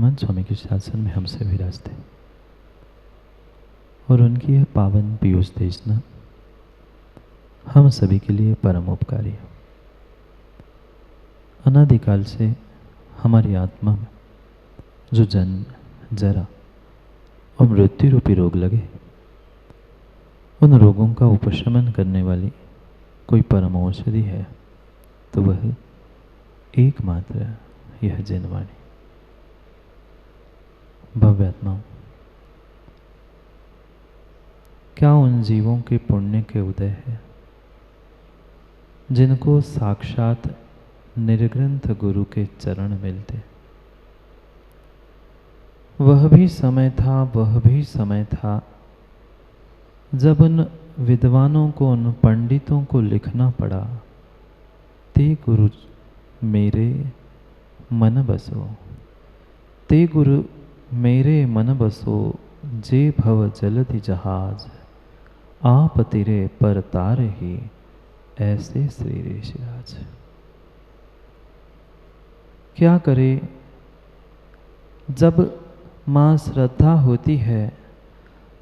परमानंद स्वामी के शासन में हमसे विराजते और उनकी यह पावन पीयूष देशना हम सभी के लिए परम उपकारी है। अनादिकाल से हमारी आत्मा में जो जन्म, जरा और मृत्यु रूपी रोग लगे, उन रोगों का उपशमन करने वाली कोई परम औषधि है तो वह एकमात्र यह जिनवाणी। भव्य आत्माओं, क्या उन जीवों के पुण्य के उदय है जिनको साक्षात निर्ग्रंथ गुरु के चरण मिलते। वह भी समय था जब उन विद्वानों को, उन पंडितों को लिखना पड़ा, ते गुरु मेरे मन बसो, ते गुरु मेरे मन बसो, जे भव जलधि जहाज, आप तिरे पर तारे ही, ऐसे श्री ऋषिराज। क्या करे जब माँ श्रद्धा होती है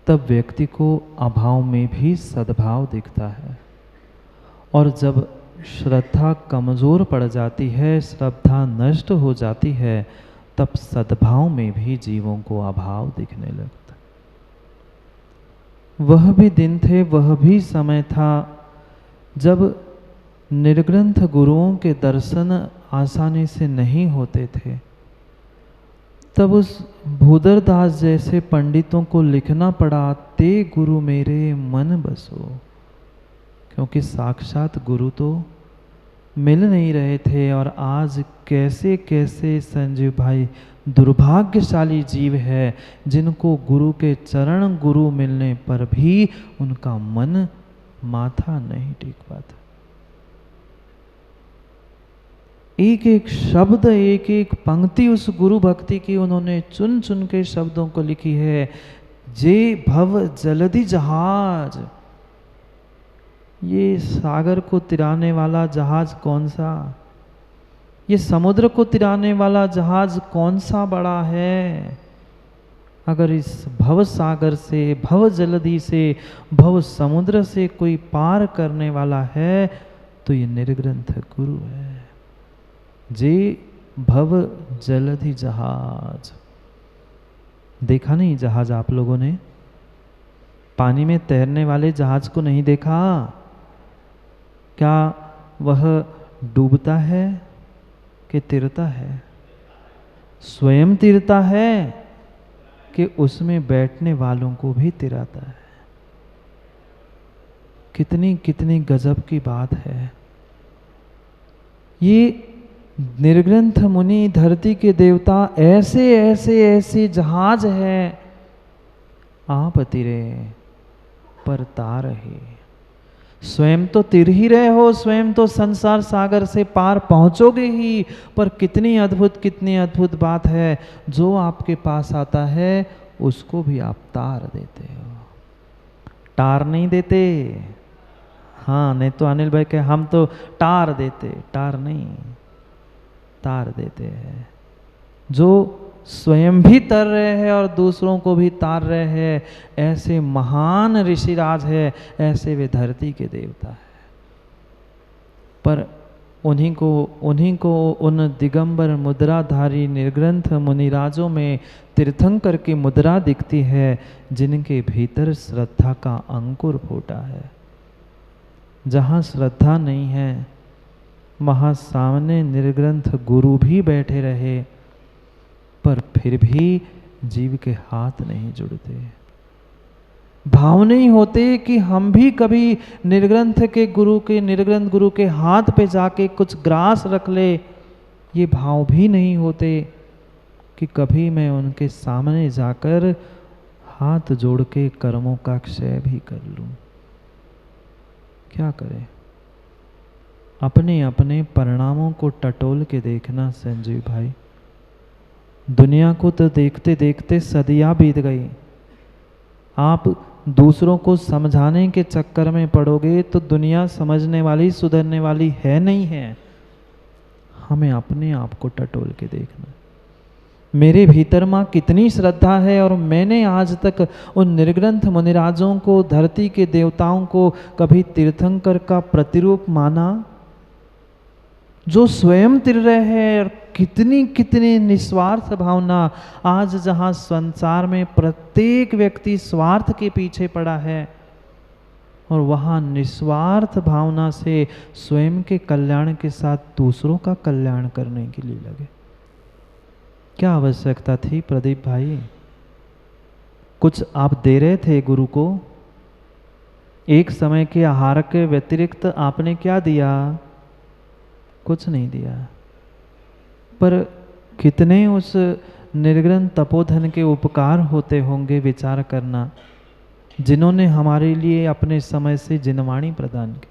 तब व्यक्ति को अभाव में भी सद्भाव दिखता है, और जब श्रद्धा कमजोर पड़ जाती है, श्रद्धा नष्ट हो जाती है, तब सद्भाव में भी जीवों को अभाव दिखने लगता। वह भी दिन थे, वह भी समय था जब निर्ग्रंथ गुरुओं के दर्शन आसानी से नहीं होते थे। तब उस भूदरदास जैसे पंडितों को लिखना पड़ा, ते गुरु मेरे मन बसो, क्योंकि साक्षात गुरु तो मिल नहीं रहे थे। और आज कैसे कैसे संजीव भाई दुर्भाग्यशाली जीव है जिनको गुरु के चरण, गुरु मिलने पर भी उनका मन, माथा नहीं टेक पाता। एक एक शब्द, एक एक पंक्ति उस गुरु भक्ति की उन्होंने चुन चुन के शब्दों को लिखी है। जे भव जलधि जहाज, ये सागर को तिराने वाला जहाज कौन सा, ये समुद्र को तिराने वाला जहाज कौन सा बड़ा है। अगर इस भव सागर से, भव जलधि से, भव समुद्र से कोई पार करने वाला है तो ये निर्ग्रंथ गुरु है। जे भव जलधि जहाज, देखा नहीं जहाज आप लोगों ने? पानी में तैरने वाले जहाज को नहीं देखा? क्या वह डूबता है कि तिरता है? स्वयं तिरता है कि उसमें बैठने वालों को भी तिराता है? कितनी कितनी गजब की बात है। ये निर्ग्रंथ मुनि, धरती के देवता, ऐसे ऐसे ऐसे जहाज है, आप तिरे पर तार है। स्वयं तो तिर ही रहे हो, स्वयं तो संसार सागर से पार पहुंचोगे ही, पर कितनी अद्भुत बात है, जो आपके पास आता है उसको भी आप तार देते हो, टार नहीं देते। हाँ, नहीं तो अनिल भाई के हम तो टार देते, टार नहीं, तार देते हैं। जो स्वयं भी तर रहे हैं और दूसरों को भी तार रहे हैं, ऐसे महान ऋषिराज है, ऐसे वे धरती के देवता है। पर उन्हीं को उन दिगंबर मुद्राधारी निर्ग्रंथ मुनिराजों में तीर्थंकर की मुद्रा दिखती है, जिनके भीतर श्रद्धा का अंकुर फूटा है। जहाँ श्रद्धा नहीं है वहाँ सामने निर्ग्रंथ गुरु भी बैठे रहे, पर फिर भी जीव के हाथ नहीं जुड़ते। भाव नहीं होते कि हम भी कभी निर्ग्रंथ गुरु के हाथ पे जाके कुछ ग्रास रख ले। ये भाव भी नहीं होते कि कभी मैं उनके सामने जाकर हाथ जोड़ के कर्मों का क्षय भी कर लूं। क्या करें? अपने अपने परिणामों को टटोल के देखना संजीव भाई। दुनिया को तो देखते देखते सदियां बीत गई। आप दूसरों को समझाने के चक्कर में पड़ोगे तो दुनिया समझने वाली, सुधरने वाली है नहीं है। हमें अपने आप को टटोल के देखना। मेरे भीतर माँ कितनी श्रद्धा है और मैंने आज तक उन निर्ग्रंथ मुनिराजों को, धरती के देवताओं को कभी तीर्थंकर का प्रतिरूप माना, जो स्वयं तिर्रय है। और कितनी कितनी निस्वार्थ भावना, आज जहाँ संसार में प्रत्येक व्यक्ति स्वार्थ के पीछे पड़ा है और वहाँ निस्वार्थ भावना से स्वयं के कल्याण के साथ दूसरों का कल्याण करने के लिए लगे। क्या आवश्यकता थी प्रदीप भाई? कुछ आप दे रहे थे गुरु को? एक समय के आहार के व्यतिरिक्त आपने क्या दिया? कुछ नहीं दिया। पर कितने उस निर्ग्रंथ तपोधन के उपकार होते होंगे, विचार करना, जिन्होंने हमारे लिए अपने समय से जिनवाणी प्रदान की,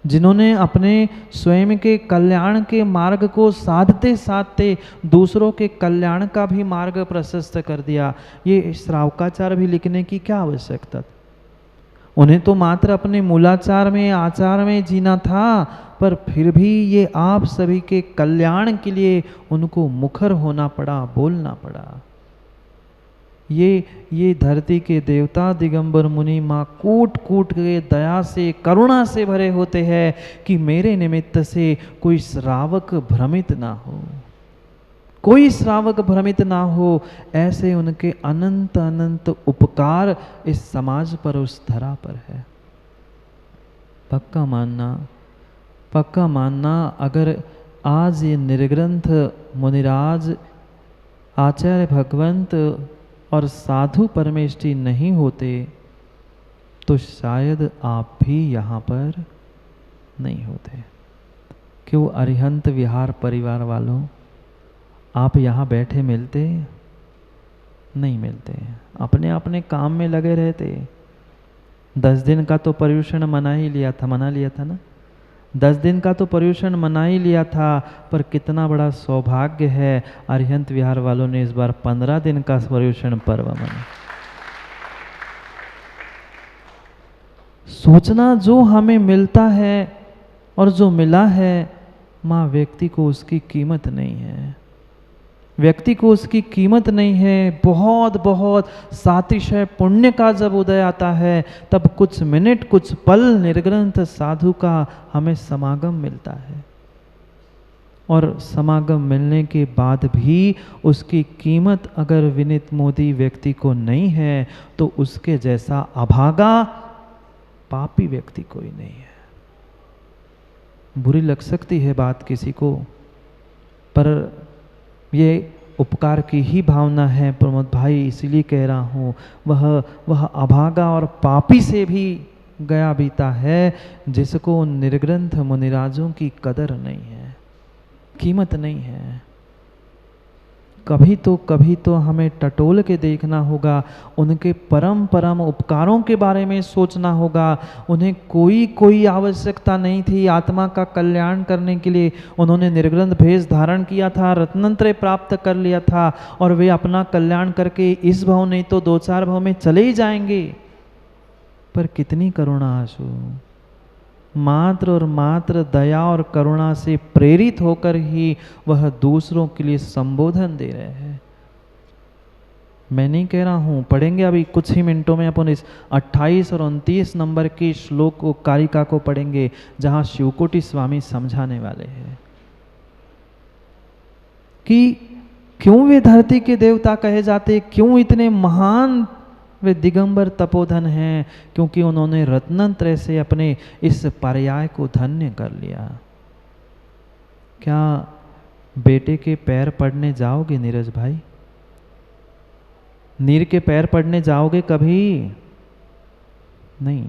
जिन्होंने अपने स्वयं के कल्याण के मार्ग को साधते साधते दूसरों के कल्याण का भी मार्ग प्रशस्त कर दिया। ये श्रावकाचार भी लिखने की क्या आवश्यकता? उन्हें तो मात्र अपने मूलाचार में, आचार में जीना था, पर फिर भी ये आप सभी के कल्याण के लिए उनको मुखर होना पड़ा, बोलना पड़ा। ये धरती के देवता दिगंबर मुनि माँ कूट कूट के दया से, करुणा से भरे होते हैं कि मेरे निमित्त से कोई श्रावक भ्रमित ना हो, कोई श्रावक भ्रमित ना हो। ऐसे उनके अनंत अनंत उपकार इस समाज पर, उस धरा पर है। पक्का मानना, पक्का मानना, अगर आज ये निर्ग्रंथ मुनिराज, आचार्य भगवंत और साधु परमेष्ठी नहीं होते तो शायद आप भी यहाँ पर नहीं होते। क्यों अरिहंत विहार परिवार वालों, आप यहाँ बैठे मिलते? नहीं मिलते, अपने अपने काम में लगे रहते। 10 दिन का तो पर्यूषण मना लिया था ना, 10 दिन का तो पर्यूषण मना ही लिया था। पर कितना बड़ा सौभाग्य है, अरिहंत विहार वालों ने इस बार 15 दिन का पर्यूषण पर्व मना। सोचना, जो हमें मिलता है और जो मिला है, माँ व्यक्ति को उसकी कीमत नहीं है, व्यक्ति को उसकी कीमत नहीं है। बहुत बहुत सातिशय पुण्य का जब उदय आता है, तब कुछ मिनट, कुछ पल निर्ग्रंथ साधु का हमें समागम मिलता है। और समागम मिलने के बाद भी उसकी कीमत अगर विनीत मोदी व्यक्ति को नहीं है, तो उसके जैसा अभागा पापी व्यक्ति कोई नहीं है। बुरी लग सकती है बात किसी को, पर ये उपकार की ही भावना है प्रमोद भाई, इसलिए कह रहा हूँ। वह अभागा और पापी से भी गया बीता है, जिसको निर्ग्रंथ मुनिराजों की कदर नहीं है, कीमत नहीं है। कभी तो हमें टटोल के देखना होगा, उनके परम परम उपकारों के बारे में सोचना होगा। उन्हें कोई आवश्यकता नहीं थी आत्मा का कल्याण करने के लिए। उन्होंने निर्ग्रंथ भेष धारण किया था, रत्नत्रय प्राप्त कर लिया था, और वे अपना कल्याण करके इस भाव नहीं तो 2-4 भाव में चले ही जाएंगे। पर कितनी करुणा आशु, मात्र और मात्र दया और करुणा से प्रेरित होकर ही वह दूसरों के लिए संबोधन दे रहे हैं। मैं नहीं कह रहा हूँ, पढ़ेंगे अभी कुछ ही मिनटों में अपन इस 28 और 29 नंबर के श्लोक को, कारिका को पढ़ेंगे, जहाँ शिवकोटि स्वामी समझाने वाले हैं कि क्यों वे धरती के देवता कहे जाते, क्यों इतने महान वे दिगंबर तपोधन हैं। क्योंकि उन्होंने रत्नत्रय से अपने इस पर्याय को धन्य कर लिया। क्या बेटे के पैर पड़ने जाओगे नीरज भाई? नीर के पैर पड़ने जाओगे कभी? नहीं।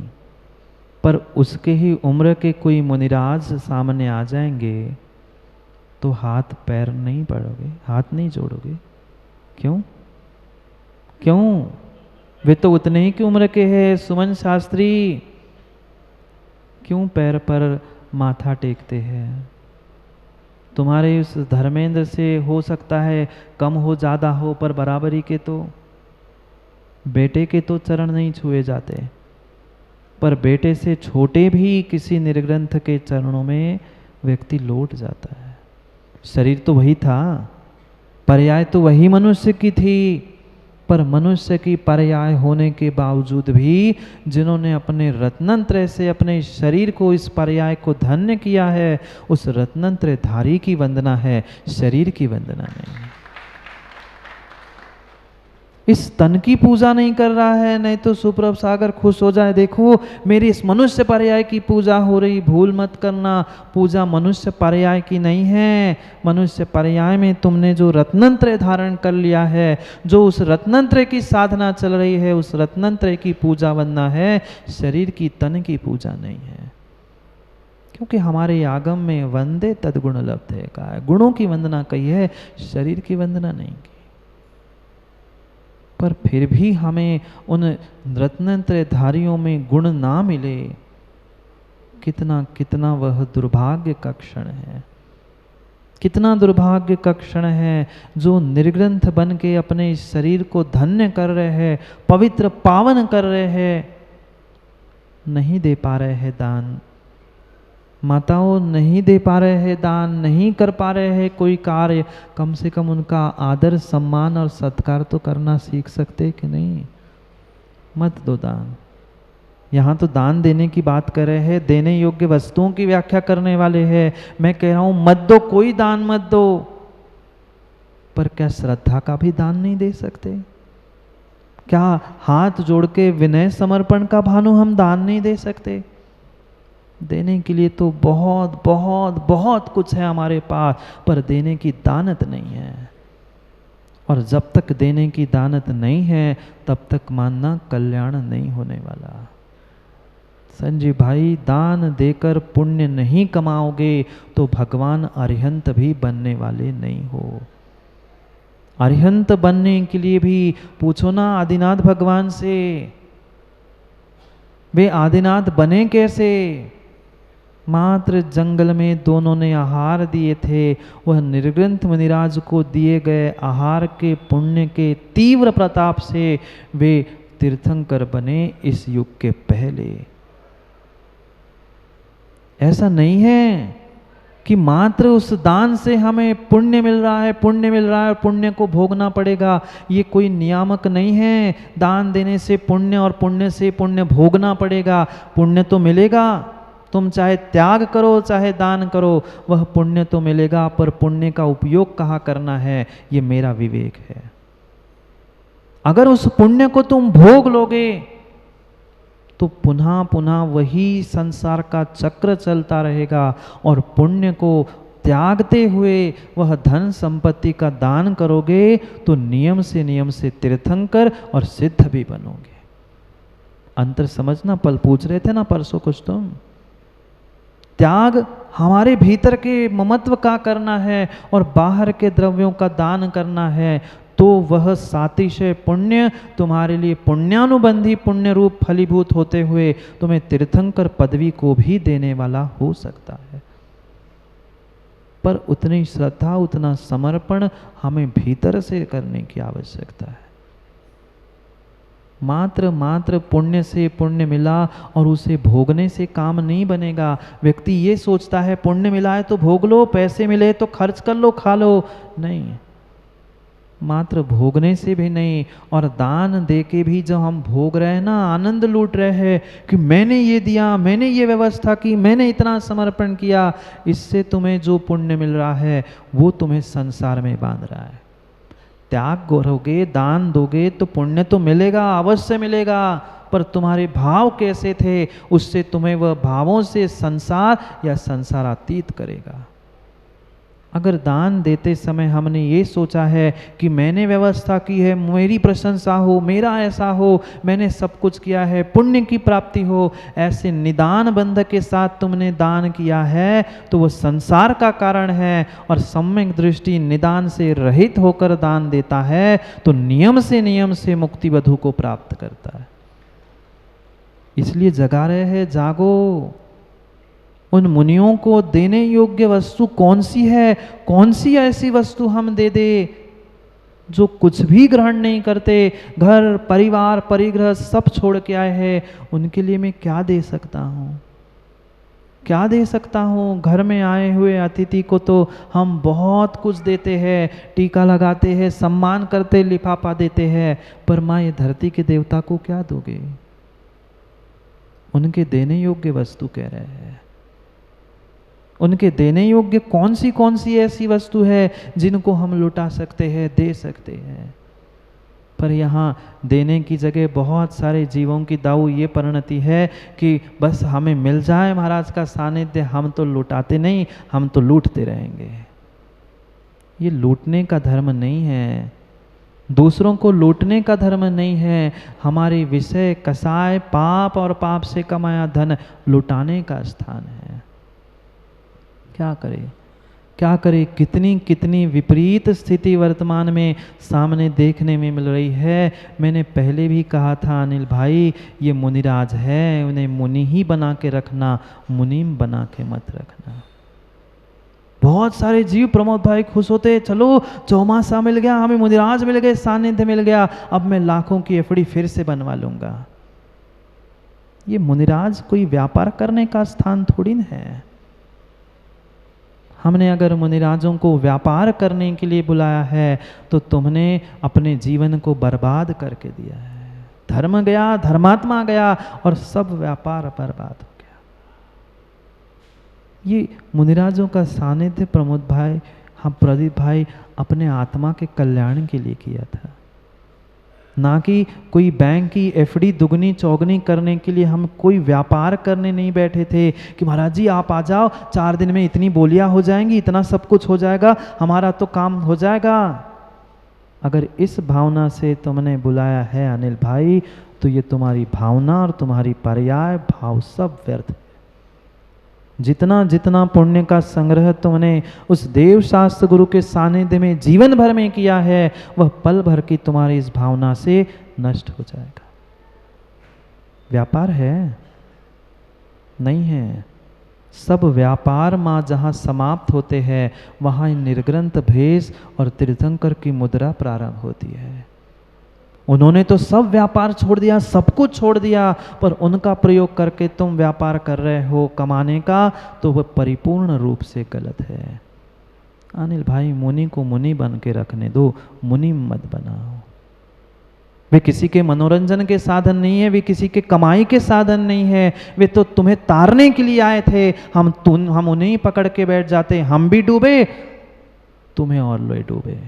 पर उसके ही उम्र के कोई मुनिराज सामने आ जाएंगे तो हाथ पैर नहीं पड़ोगे, हाथ नहीं जोड़ोगे। क्यों? वे तो उतने ही की उम्र के हैं। सुमन शास्त्री, क्यों पैर पर माथा टेकते हैं? तुम्हारे उस धर्मेंद्र से हो सकता है कम हो ज़्यादा हो, पर बराबरी के तो बेटे के तो चरण नहीं छुए जाते। पर बेटे से छोटे भी किसी निर्ग्रंथ के चरणों में व्यक्ति लौट जाता है। शरीर तो वही था, पर्याय तो वही मनुष्य की थी, पर मनुष्य की पर्याय होने के बावजूद भी जिन्होंने अपने रत्नंत्र से अपने शरीर को इस पर्याय को धन्य किया है, उस रत्नंत्र धारी की वंदना है, शरीर की वंदना नहीं। इस तन की पूजा नहीं कर रहा है, नहीं तो सुप्रभ सागर खुश हो जाए, देखो मेरी इस मनुष्य पर्याय की पूजा हो रही। भूल मत करना, पूजा मनुष्य पर्याय की नहीं है। मनुष्य पर्याय में तुमने जो रत्नंत्र धारण कर लिया है, जो उस रत्नंत्र की साधना चल रही है, उस रत्नंत्र की पूजा वंदना है, शरीर की तन की पूजा नहीं है। क्योंकि हमारे आगम में वंदे तदगुण लब्धे का है, गुणों की वंदना कही है, शरीर की वंदना नहीं की। पर फिर भी हमें उन रत्नंत्र धारियों में गुण ना मिले, कितना कितना वह दुर्भाग्य का क्षण है, कितना दुर्भाग्य का क्षण है। जो निर्ग्रंथ बन के अपने शरीर को धन्य कर रहे हैं, पवित्र पावन कर रहे हैं, नहीं दे पा रहे हैं दान। माताओं नहीं दे पा रहे हैं दान, नहीं कर पा रहे हैं कोई कार्य, कम से कम उनका आदर सम्मान और सत्कार तो करना सीख सकते कि नहीं। मत दो दान। यहाँ तो दान देने की बात कर रहे हैं, देने योग्य वस्तुओं की व्याख्या करने वाले हैं। मैं कह रहा हूँ मत दो, कोई दान मत दो। पर क्या श्रद्धा का भी दान नहीं दे सकते? क्या हाथ जोड़ के विनय समर्पण का भानु हम दान नहीं दे सकते? देने के लिए तो बहुत बहुत बहुत कुछ है हमारे पास, पर देने की दानत नहीं है। और जब तक देने की दानत नहीं है, तब तक मानना कल्याण नहीं होने वाला। संजय भाई, दान देकर पुण्य नहीं कमाओगे तो भगवान अरिहंत भी बनने वाले नहीं हो। अरिहंत बनने के लिए भी पूछो ना आदिनाथ भगवान से, वे आदिनाथ बने कैसे? मात्र जंगल में दोनों ने आहार दिए थे, वह निर्ग्रंथ मुनिराज को दिए गए आहार के पुण्य के तीव्र प्रताप से वे तीर्थंकर बने इस युग के पहले। ऐसा नहीं है कि मात्र उस दान से हमें पुण्य मिल रहा है, पुण्य मिल रहा है और पुण्य को भोगना पड़ेगा, ये कोई नियामक नहीं है। दान देने से पुण्य और पुण्य से पुण्य भोगना पड़ेगा। पुण्य तो मिलेगा, तुम चाहे त्याग करो चाहे दान करो, वह पुण्य तो मिलेगा, पर पुण्य का उपयोग कहाँ करना है, ये मेरा विवेक है। अगर उस पुण्य को तुम भोग लोगे तो पुनः पुनः वही संसार का चक्र चलता रहेगा, और पुण्य को त्यागते हुए वह धन संपत्ति का दान करोगे तो नियम से तीर्थंकर और सिद्ध भी बनोगे। अंतर समझना, पल पूछ रहे थे ना परसों कुछ तुम। त्याग हमारे भीतर के ममत्व का करना है और बाहर के द्रव्यों का दान करना है, तो वह सातिशय पुण्य तुम्हारे लिए पुण्यानुबंधी पुण्य रूप फलीभूत होते हुए तुम्हें तीर्थंकर पदवी को भी देने वाला हो सकता है। पर उतनी श्रद्धा, उतना समर्पण हमें भीतर से करने की आवश्यकता है। मात्र पुण्य से पुण्य मिला और उसे भोगने से काम नहीं बनेगा। व्यक्ति ये सोचता है पुण्य मिला है तो भोग लो, पैसे मिले तो खर्च कर लो, खा लो, नहीं, मात्र भोगने से भी नहीं। और दान देके भी जब हम भोग रहे हैं ना, आनंद लूट रहे हैं कि मैंने ये दिया, मैंने ये व्यवस्था की, मैंने इतना समर्पण किया, इससे तुम्हें जो पुण्य मिल रहा है वो तुम्हें संसार में बांध रहा है। त्याग करोगे, दान दोगे तो पुण्य तो मिलेगा, अवश्य मिलेगा, पर तुम्हारे भाव कैसे थे, उससे तुम्हें वह भावों से संसार या संसारातीत करेगा। अगर दान देते समय हमने ये सोचा है कि मैंने व्यवस्था की है, मेरी प्रशंसा हो, मेरा ऐसा हो, मैंने सब कुछ किया है, पुण्य की प्राप्ति हो, ऐसे निदान बंध के साथ तुमने दान किया है तो वह संसार का कारण है। और सम्यक दृष्टि निदान से रहित होकर दान देता है तो नियम से मुक्ति वधु को प्राप्त करता है। इसलिए जगा रहे हैं, जागो। उन मुनियों को देने योग्य वस्तु कौन सी है? कौन सी ऐसी वस्तु हम दे दे जो कुछ भी ग्रहण नहीं करते, घर परिवार परिग्रह सब छोड़ के आए हैं, उनके लिए मैं क्या दे सकता हूँ? क्या दे सकता हूँ? घर में आए हुए अतिथि को तो हम बहुत कुछ देते हैं, टीका लगाते हैं, सम्मान करते, लिफाफा देते हैं, पर माँ ये धरती के देवता को क्या दोगे? उनके देने योग्य वस्तु कह रहे हैं। उनके देने योग्य कौन सी ऐसी वस्तु है जिनको हम लुटा सकते हैं, दे सकते हैं? पर यहाँ देने की जगह बहुत सारे जीवों की दाऊ ये परिणति है कि बस हमें मिल जाए महाराज का सानिध्य, हम तो लुटाते नहीं, हम तो लूटते रहेंगे। ये लूटने का धर्म नहीं है, दूसरों को लूटने का धर्म नहीं है। हमारे विषय कसाय पाप और पाप से कमाया धन लुटाने का स्थान है। क्या करें, क्या करें? कितनी कितनी विपरीत स्थिति वर्तमान में सामने देखने में मिल रही है। मैंने पहले भी कहा था अनिल भाई, ये मुनिराज है, उन्हें मुनि ही बना के रखना, मुनीम बना के मत रखना। बहुत सारे जीव प्रमोद भाई खुश होते, चलो चौमासा मिल गया, हमें मुनिराज मिल गए, सानिध्य मिल गया, अब मैं लाखों की एफडी फिर से बनवा लूंगा। ये मुनिराज कोई व्यापार करने का स्थान थोड़ी न है। हमने अगर मुनिराजों को व्यापार करने के लिए बुलाया है तो तुमने अपने जीवन को बर्बाद करके दिया है। धर्म गया, धर्मात्मा गया और सब व्यापार बर्बाद हो गया। ये मुनिराजों का सानिध्य प्रमोद भाई, हम प्रदीप भाई अपने आत्मा के कल्याण के लिए किया था, ना कि कोई बैंक की एफडी दुगनी चौगनी करने के लिए। हम कोई व्यापार करने नहीं बैठे थे कि महाराज जी आप आ जाओ, 4 दिन में इतनी बोलियां हो जाएंगी, इतना सब कुछ हो जाएगा, हमारा तो काम हो जाएगा। अगर इस भावना से तुमने बुलाया है अनिल भाई, तो ये तुम्हारी भावना और तुम्हारी पर्याय भाव सब व्यर्थ है। जितना जितना पुण्य का संग्रह तुमने उस देव शास्त्र गुरु के सानिध्य में जीवन भर में किया है, वह पल भर की तुम्हारी इस भावना से नष्ट हो जाएगा। व्यापार है? नहीं है। सब व्यापार माँ जहाँ समाप्त होते हैं, वहाँ निर्ग्रंथ भेष और तीर्थंकर की मुद्रा प्रारंभ होती है। उन्होंने तो सब व्यापार छोड़ दिया, सब कुछ छोड़ दिया, पर उनका प्रयोग करके तुम व्यापार कर रहे हो कमाने का, तो वह परिपूर्ण रूप से गलत है। अनिल भाई, मुनि को मुनि बन के रखने दो, मुनि मत बनाओ। वे किसी के मनोरंजन के साधन नहीं है, वे किसी के कमाई के साधन नहीं है, वे तो तुम्हें तारने के लिए आए थे। हम उन्हें ही पकड़ के बैठ जाते, हम भी डूबे, तुम्हें और लो डूबे।